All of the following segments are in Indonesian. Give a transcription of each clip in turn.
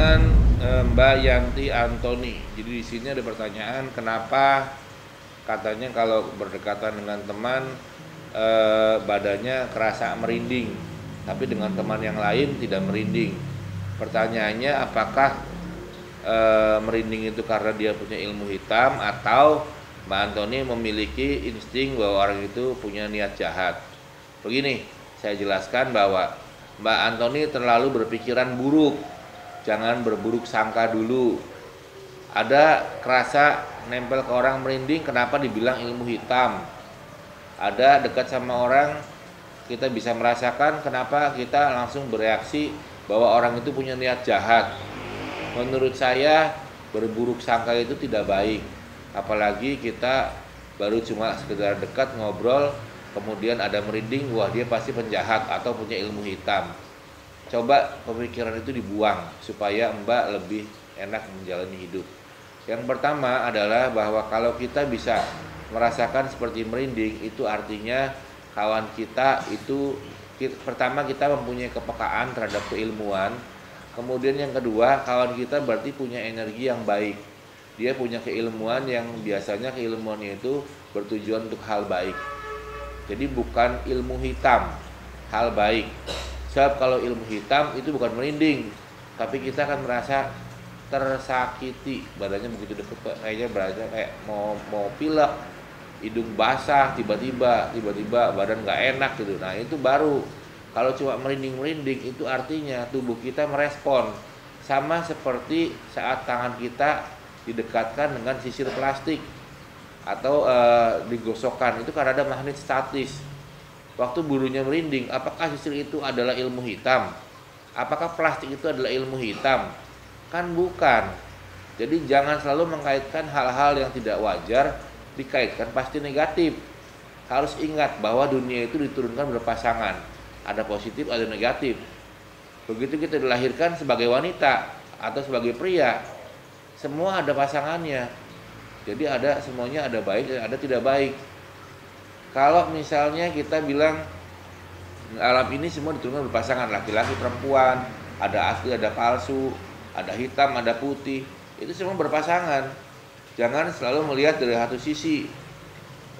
dengan Mbak Yanti Antoni. Jadi di sini ada pertanyaan, kenapa katanya kalau berdekatan dengan teman badannya kerasa merinding, tapi dengan teman yang lain tidak merinding. Pertanyaannya, apakah merinding itu karena dia punya ilmu hitam atau Mbak Antoni memiliki insting bahwa orang itu punya niat jahat? Begini, saya jelaskan bahwa Mbak Antoni terlalu berpikiran buruk. Jangan berburuk sangka dulu. Ada kerasa nempel ke orang merinding, kenapa dibilang ilmu hitam? Ada dekat sama orang, kita bisa merasakan kenapa kita langsung bereaksi bahwa orang itu punya niat jahat. Menurut saya berburuk sangka itu tidak baik. Apalagi kita baru cuma sekedar dekat ngobrol, kemudian ada merinding, wah dia pasti penjahat atau punya ilmu hitam. Coba pemikiran itu dibuang supaya Mbak lebih enak menjalani hidup. Yang pertama adalah bahwa kalau kita bisa merasakan seperti merinding, itu artinya kawan kita itu pertama kita mempunyai kepekaan terhadap keilmuan. Kemudian yang kedua, kawan kita berarti punya energi yang baik. Dia punya keilmuan yang biasanya keilmuannya itu bertujuan untuk hal baik. Jadi bukan ilmu hitam, hal baik. Sebab kalau ilmu hitam itu bukan merinding, tapi kita akan merasa tersakiti, badannya begitu deket kayaknya berasa kayak mau pilek, hidung basah, tiba-tiba badan nggak enak gitu. Nah itu baru kalau cuma merinding itu artinya tubuh kita merespon, sama seperti saat tangan kita didekatkan dengan sisir plastik atau digosokkan, itu karena ada magnet statis. Waktu bulunya merinding, apakah sisir itu adalah ilmu hitam? Apakah plastik itu adalah ilmu hitam? Kan bukan. Jadi jangan selalu mengkaitkan hal-hal yang tidak wajar, dikaitkan pasti negatif. Harus ingat bahwa dunia itu diturunkan berpasangan, ada positif, ada negatif. Begitu kita dilahirkan sebagai wanita atau sebagai pria, semua ada pasangannya. Jadi semuanya ada baik dan ada tidak baik. Kalau misalnya kita bilang alam ini semua diturunkan berpasangan, laki-laki, perempuan, ada asli, ada palsu, ada hitam, ada putih, itu semua berpasangan. Jangan selalu melihat dari satu sisi.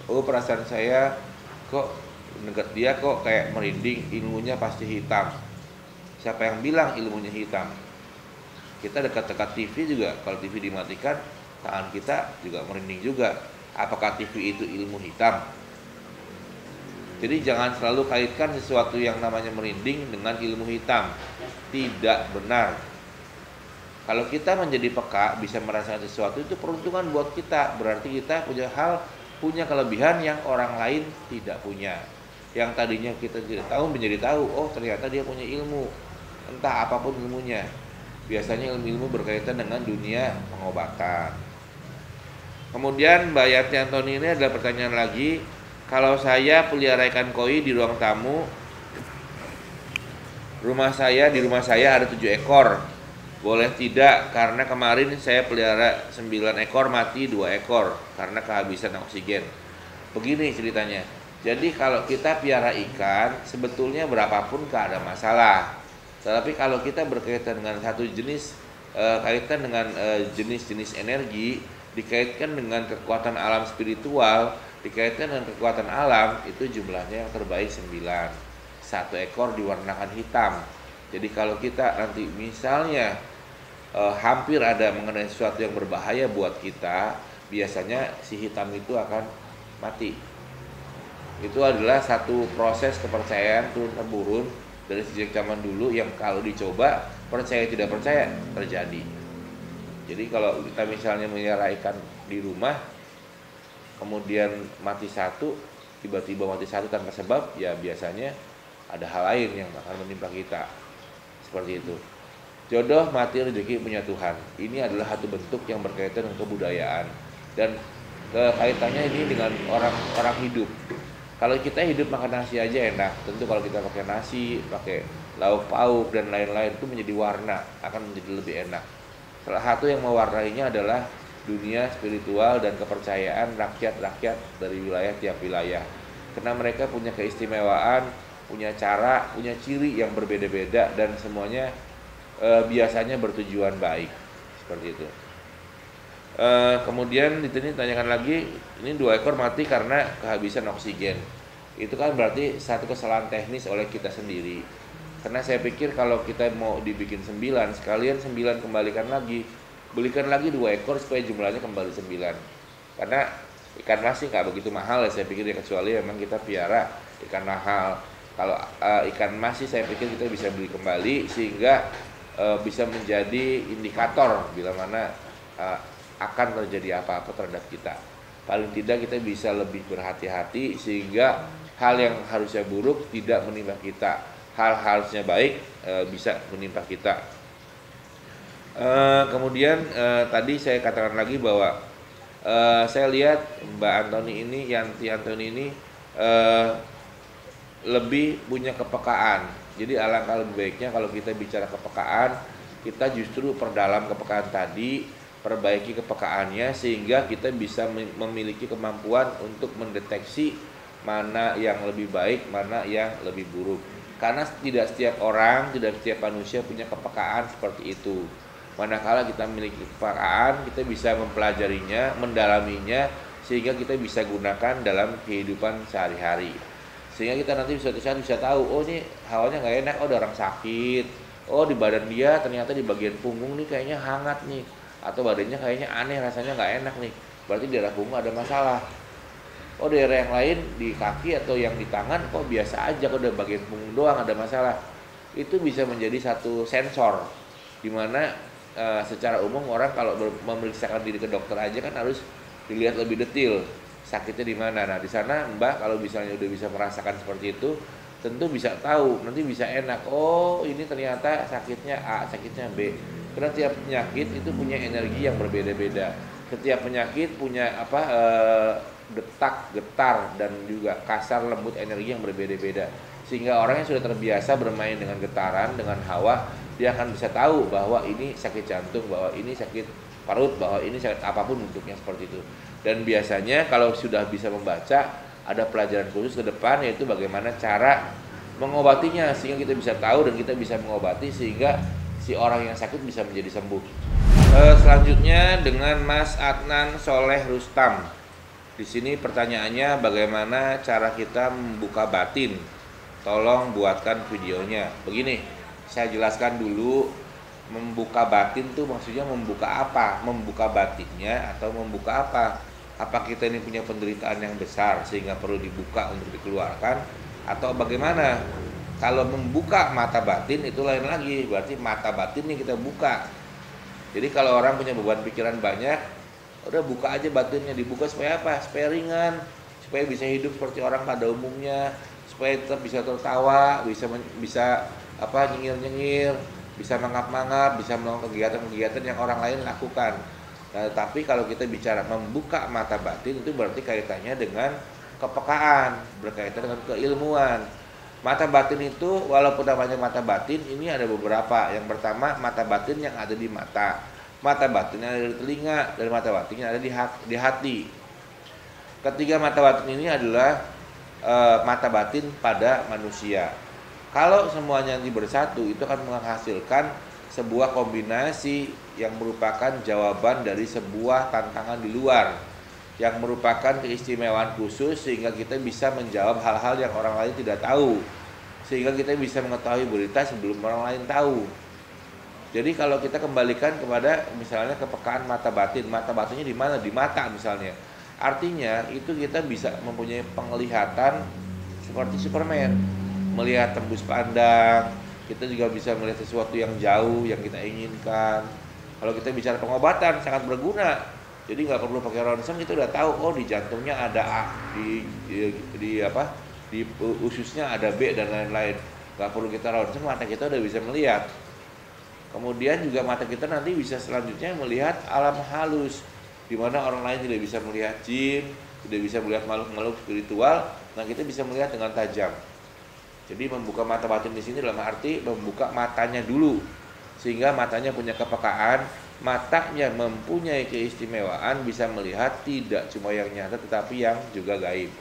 Oh, perasaan saya kok dekat dia kok kayak merinding, ilmunya pasti hitam. Siapa yang bilang ilmunya hitam? Kita dekat-dekat TV juga, kalau TV dimatikan, tangan kita juga merinding juga. Apakah TV itu ilmu hitam? Jadi jangan selalu kaitkan sesuatu yang namanya merinding dengan ilmu hitam. Tidak benar. Kalau kita menjadi peka, bisa merasakan sesuatu, itu peruntungan buat kita. Berarti kita punya kelebihan yang orang lain tidak punya. Yang tadinya kita tidak tahu menjadi tahu. Oh, ternyata dia punya ilmu. Entah apapun ilmunya. Biasanya ilmu berkaitan dengan dunia pengobatan. Kemudian Mbak Yanti Antoni ini adalah pertanyaan lagi. Kalau saya pelihara ikan koi di ruang tamu, di rumah saya ada 7 ekor. Boleh tidak? Karena kemarin saya pelihara 9 ekor, mati 2 ekor karena kehabisan oksigen. Begini ceritanya. Jadi kalau kita piara ikan, sebetulnya berapapun gak ada masalah. Tetapi kalau kita berkaitan dengan satu jenis, kaitan dengan jenis-jenis energi, dikaitkan dengan kekuatan alam spiritual, dikaitkan dengan kekuatan alam, itu jumlahnya yang terbaik 9. 1 ekor diwarnakan hitam. Jadi kalau kita nanti misalnya hampir ada mengenai sesuatu yang berbahaya buat kita, biasanya si hitam itu akan mati. Itu adalah satu proses kepercayaan turun-temurun dari sejak zaman dulu yang kalau dicoba, percaya tidak percaya, terjadi. Jadi kalau kita misalnya melihara ikan di rumah, kemudian mati satu, tiba-tiba mati satu tanpa sebab, ya biasanya ada hal lain yang akan menimpa kita. Seperti itu. Jodoh, mati, rezeki punya Tuhan. Ini adalah satu bentuk yang berkaitan dengan kebudayaan. Dan kaitannya ini dengan orang hidup. Kalau kita hidup makan nasi aja enak. Tentu kalau kita pakai nasi, pakai lauk pauk dan lain-lain, itu menjadi warna, akan menjadi lebih enak. Salah satu yang mewarnainya adalah dunia spiritual dan kepercayaan rakyat-rakyat dari wilayah tiap wilayah. Karena mereka punya keistimewaan, punya cara, punya ciri yang berbeda-beda, dan semuanya biasanya bertujuan baik, seperti itu. Kemudian di sini tanyakan lagi, ini 2 ekor mati karena kehabisan oksigen. Itu kan berarti satu kesalahan teknis oleh kita sendiri. Karena saya pikir kalau kita mau dibikin 9, sekalian 9 kembalikan lagi, belikan lagi 2 ekor supaya jumlahnya kembali 9. Karena ikan mas sih nggak begitu mahal ya, saya pikir ya, kecuali memang kita piara ikan mahal. Kalau ikan mas sih saya pikir kita bisa beli kembali sehingga bisa menjadi indikator bila mana akan terjadi apa-apa terhadap kita. Paling tidak kita bisa lebih berhati-hati sehingga hal yang harusnya buruk tidak menimpa kita, hal harusnya baik bisa menimpa kita. Kemudian tadi saya katakan lagi bahwa saya lihat Mbak Antoni ini, Yanti Antoni ini lebih punya kepekaan. Jadi alangkah lebih baiknya kalau kita bicara kepekaan, kita justru perdalam kepekaan tadi, perbaiki kepekaannya sehingga kita bisa memiliki kemampuan untuk mendeteksi mana yang lebih baik, mana yang lebih buruk. Karena tidak setiap orang, tidak setiap manusia punya kepekaan seperti itu. Manakala kita memiliki kepekaan, kita bisa mempelajarinya, mendalaminya, sehingga kita bisa gunakan dalam kehidupan sehari-hari. Sehingga kita nanti suatu saat bisa tahu, oh ini hawanya nggak enak, oh ada orang sakit, oh di badan dia ternyata di bagian punggung nih kayaknya hangat nih, atau badannya kayaknya aneh, rasanya nggak enak nih, berarti daerah punggung ada masalah. Oh daerah yang lain di kaki atau yang di tangan kok biasa aja, kok udah bagian punggung doang ada masalah. Itu bisa menjadi satu sensor, dimana secara umum orang kalau memeriksakan diri ke dokter aja kan harus dilihat lebih detail sakitnya di mana. Nah di sana Mbak kalau misalnya udah bisa merasakan seperti itu, tentu bisa tahu, nanti bisa enak. Oh ini ternyata sakitnya A, sakitnya B. Karena tiap penyakit itu punya energi yang berbeda-beda. Setiap penyakit punya detak, getar, dan juga kasar, lembut, energi yang berbeda-beda. Sehingga orang yang sudah terbiasa bermain dengan getaran, dengan hawa, dia akan bisa tahu bahwa ini sakit jantung, bahwa ini sakit parut, bahwa ini sakit apapun bentuknya seperti itu. Dan biasanya kalau sudah bisa membaca, ada pelajaran khusus ke depan, yaitu bagaimana cara mengobatinya, sehingga kita bisa tahu dan kita bisa mengobati sehingga si orang yang sakit bisa menjadi sembuh. Selanjutnya dengan Mas Adnan Soleh Rustam. Di sini pertanyaannya bagaimana cara kita membuka batin. Tolong buatkan videonya. Begini, saya jelaskan dulu, membuka batin tuh maksudnya membuka apa? Membuka batinnya atau membuka apa? Apa kita ini punya penderitaan yang besar sehingga perlu dibuka untuk dikeluarkan, atau bagaimana? Kalau membuka mata batin itu lain lagi, berarti mata batinnya kita buka. Jadi kalau orang punya beban pikiran banyak, udah buka aja batinnya. Dibuka supaya apa? Supaya ringan, supaya bisa hidup seperti orang pada umumnya, supaya tetap bisa tertawa, bisa nyengir-nyengir, bisa mangap-mangap, bisa melakukan kegiatan-kegiatan yang orang lain lakukan. Nah, tapi kalau kita bicara membuka mata batin, itu berarti kaitannya dengan kepekaan, berkaitan dengan keilmuan. Mata batin itu walaupun namanya mata batin, ini ada beberapa. Yang pertama mata batin yang ada di mata, mata batin yang ada di telinga, dan mata batin yang ada di hati. Ketiga mata batin ini adalah mata batin pada manusia. Kalau semuanya nanti bersatu, itu akan menghasilkan sebuah kombinasi yang merupakan jawaban dari sebuah tantangan di luar, yang merupakan keistimewaan khusus sehingga kita bisa menjawab hal-hal yang orang lain tidak tahu, sehingga kita bisa mengetahui berita sebelum orang lain tahu. Jadi kalau kita kembalikan kepada misalnya kepekaan mata batinnya di mana? Di mata misalnya. Artinya itu kita bisa mempunyai penglihatan seperti Superman, melihat tembus pandang. Kita juga bisa melihat sesuatu yang jauh yang kita inginkan. Kalau kita bicara pengobatan sangat berguna. Jadi nggak perlu pakai ronsen, kita udah tahu oh di jantungnya ada A, di ususnya ada B dan lain-lain. Nggak perlu kita ronsen, mata kita udah bisa melihat. Kemudian juga mata kita nanti bisa selanjutnya melihat alam halus, di mana orang lain tidak bisa melihat jin, tidak bisa melihat makhluk-makhluk spiritual. Nah kita bisa melihat dengan tajam. Jadi membuka mata batin di sini dalam arti membuka matanya dulu, sehingga matanya punya kepekaan, matanya mempunyai keistimewaan bisa melihat tidak cuma yang nyata tetapi yang juga gaib.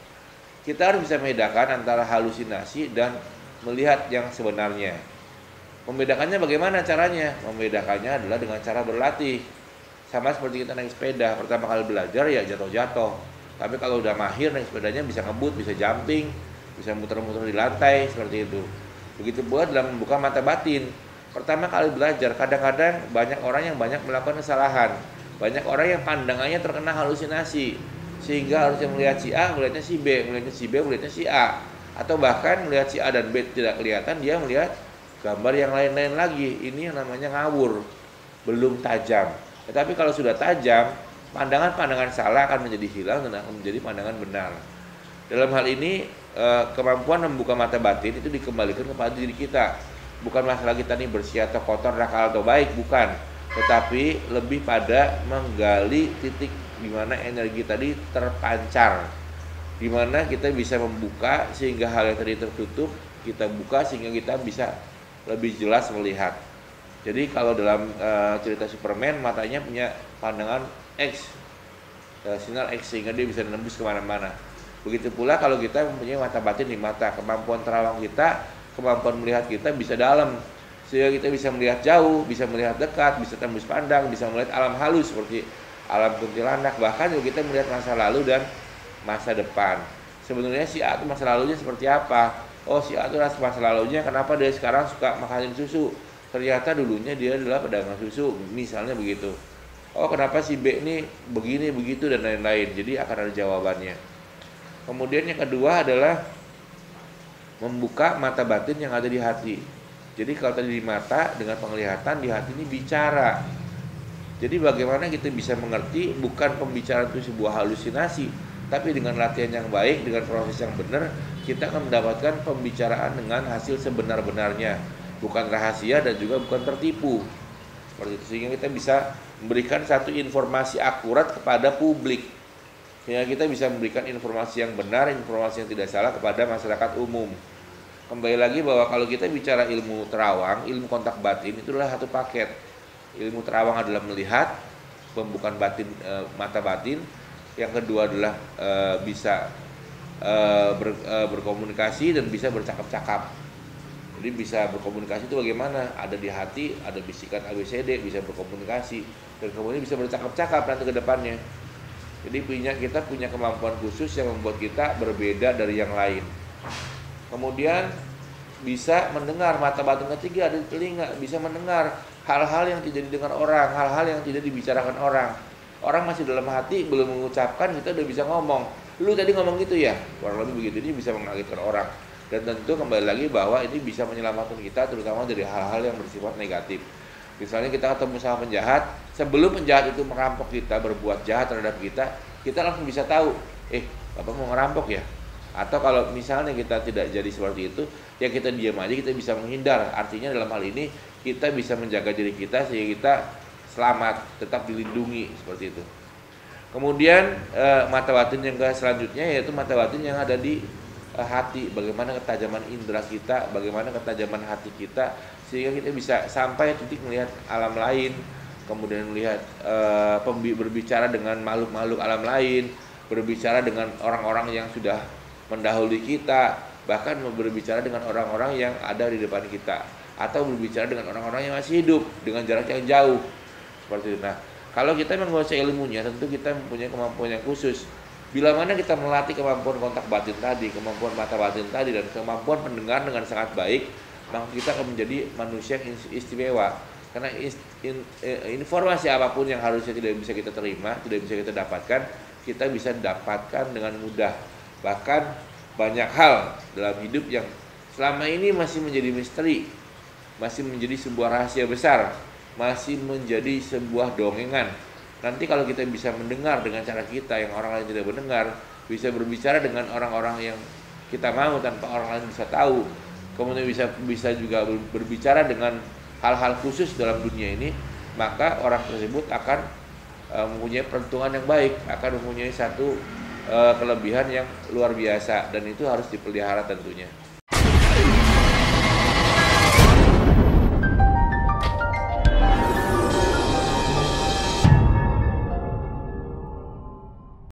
Kita harus bisa membedakan antara halusinasi dan melihat yang sebenarnya. Membedakannya bagaimana caranya? Membedakannya adalah dengan cara berlatih. Sama seperti kita naik sepeda, pertama kali belajar ya jatuh-jatuh. Tapi kalau udah mahir naik sepedanya bisa ngebut, bisa jumping, bisa muter-muter di lantai, seperti itu. Begitu pula dalam membuka mata batin. Pertama kali belajar, kadang-kadang banyak orang yang banyak melakukan kesalahan. Banyak orang yang pandangannya terkena halusinasi. Sehingga harusnya melihat si A, melihatnya si B, melihatnya si B, melihatnya si A. Atau bahkan melihat si A dan B tidak kelihatan, dia melihat gambar yang lain-lain lagi. Ini yang namanya ngawur, belum tajam. Tetapi kalau sudah tajam, pandangan-pandangan salah akan menjadi hilang dan akan menjadi pandangan benar. Dalam hal ini, kemampuan membuka mata batin itu dikembalikan kepada diri kita. Bukan masalah kita nih bersih atau kotor, nakal atau baik, bukan. Tetapi lebih pada menggali titik di mana energi tadi terpancar. Di mana kita bisa membuka sehingga hal yang tadi tertutup, kita buka sehingga kita bisa lebih jelas melihat. Jadi kalau dalam cerita Superman, matanya punya pandangan X, sinar X, sehingga dia bisa menembus kemana-mana. Begitu pula kalau kita mempunyai mata batin di mata, kemampuan terawang kita, kemampuan melihat kita bisa dalam, sehingga kita bisa melihat jauh, bisa melihat dekat, bisa tembus pandang, bisa melihat alam halus seperti alam kuntilanak, bahkan juga kita melihat masa lalu dan masa depan. Sebenarnya si A itu masa lalunya seperti apa? Oh, si A itu masa lalunya kenapa dia sekarang suka makanin susu? Ternyata dulunya dia adalah pedagang susu, misalnya begitu. Oh, kenapa si B ini begini, begitu, dan lain-lain. Jadi akan ada jawabannya. Kemudian yang kedua adalah membuka mata batin yang ada di hati. Jadi kalau tadi di mata, dengan penglihatan, di hati ini bicara. Jadi bagaimana kita bisa mengerti bukan pembicaraan itu sebuah halusinasi, tapi dengan latihan yang baik, dengan proses yang benar, kita akan mendapatkan pembicaraan dengan hasil sebenar-benarnya, bukan rahasia dan juga bukan tertipu. Seperti itu, sehingga kita bisa memberikan satu informasi akurat kepada publik. Sehingga kita bisa memberikan informasi yang benar, informasi yang tidak salah kepada masyarakat umum. Kembali lagi bahwa kalau kita bicara ilmu terawang, ilmu kontak batin itu adalah satu paket. Ilmu terawang adalah melihat, pembukaan batin, mata batin. Yang kedua adalah bisa berkomunikasi dan bisa bercakap-cakap. Jadi bisa berkomunikasi itu bagaimana? Ada di hati, ada bisikan ABCD, bisa berkomunikasi, dan kemudian bisa bercakap-cakap nanti ke depannya. Jadi kita punya kemampuan khusus yang membuat kita berbeda dari yang lain. Kemudian bisa mendengar, mata batin ketiga ada di telinga, bisa mendengar hal-hal yang tidak didengar orang, hal-hal yang tidak dibicarakan orang. Orang masih dalam hati belum mengucapkan, kita udah bisa ngomong. Lu tadi ngomong gitu ya, kurang lebih begitu. Ini bisa mengagetkan orang. Dan tentu kembali lagi bahwa ini bisa menyelamatkan kita terutama dari hal-hal yang bersifat negatif. Misalnya kita ketemu sama penjahat, sebelum penjahat itu merampok kita, berbuat jahat terhadap kita langsung bisa tahu, Bapak mau ngerampok ya? Atau kalau misalnya kita tidak jadi seperti itu, ya kita diam aja, kita bisa menghindar. Artinya dalam hal ini kita bisa menjaga diri kita sehingga kita selamat, tetap dilindungi, seperti itu. Kemudian mata batin yang selanjutnya yaitu mata batin yang ada di hati, bagaimana ketajaman indera kita, bagaimana ketajaman hati kita, sehingga kita bisa sampai titik melihat alam lain, kemudian melihat berbicara dengan makhluk-makhluk alam lain, berbicara dengan orang-orang yang sudah mendahului kita, bahkan berbicara dengan orang-orang yang ada di depan kita, atau berbicara dengan orang-orang yang masih hidup dengan jarak yang jauh, seperti itu. Nah, kalau kita menguasai ilmunya, tentu kita mempunyai kemampuan yang khusus. Bila mana kita melatih kemampuan kontak batin tadi, kemampuan mata batin tadi, dan kemampuan mendengar dengan sangat baik, maka kita akan menjadi manusia yang istimewa. Karena informasi apapun yang harusnya tidak bisa kita terima, tidak bisa kita dapatkan, kita bisa dapatkan dengan mudah. Bahkan banyak hal dalam hidup yang selama ini masih menjadi misteri, masih menjadi sebuah rahasia besar, masih menjadi sebuah dongengan. Nanti kalau kita bisa mendengar dengan cara kita yang orang lain tidak mendengar, bisa berbicara dengan orang-orang yang kita mau tanpa orang lain bisa tahu, kemudian bisa juga berbicara dengan hal-hal khusus dalam dunia ini, maka orang tersebut akan mempunyai peruntungan yang baik, akan mempunyai satu kelebihan yang luar biasa, dan itu harus dipelihara tentunya.